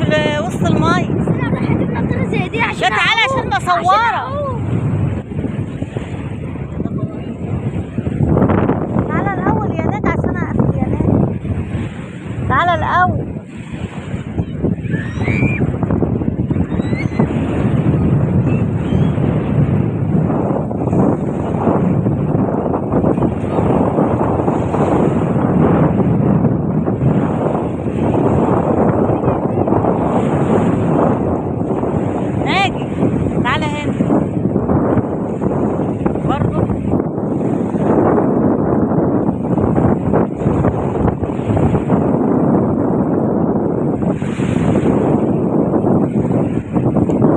هنا في وسط المايه. بس انا رايحه اجيب نضاره زي دي عشان يا تعالى عشان بصورك. تعالى الاول يا ناد عشان اقفل يا ناد. تعالى الاول. ناجي تعالى هنا برضه.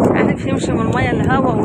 مش عارف يمشي من الميه الهوا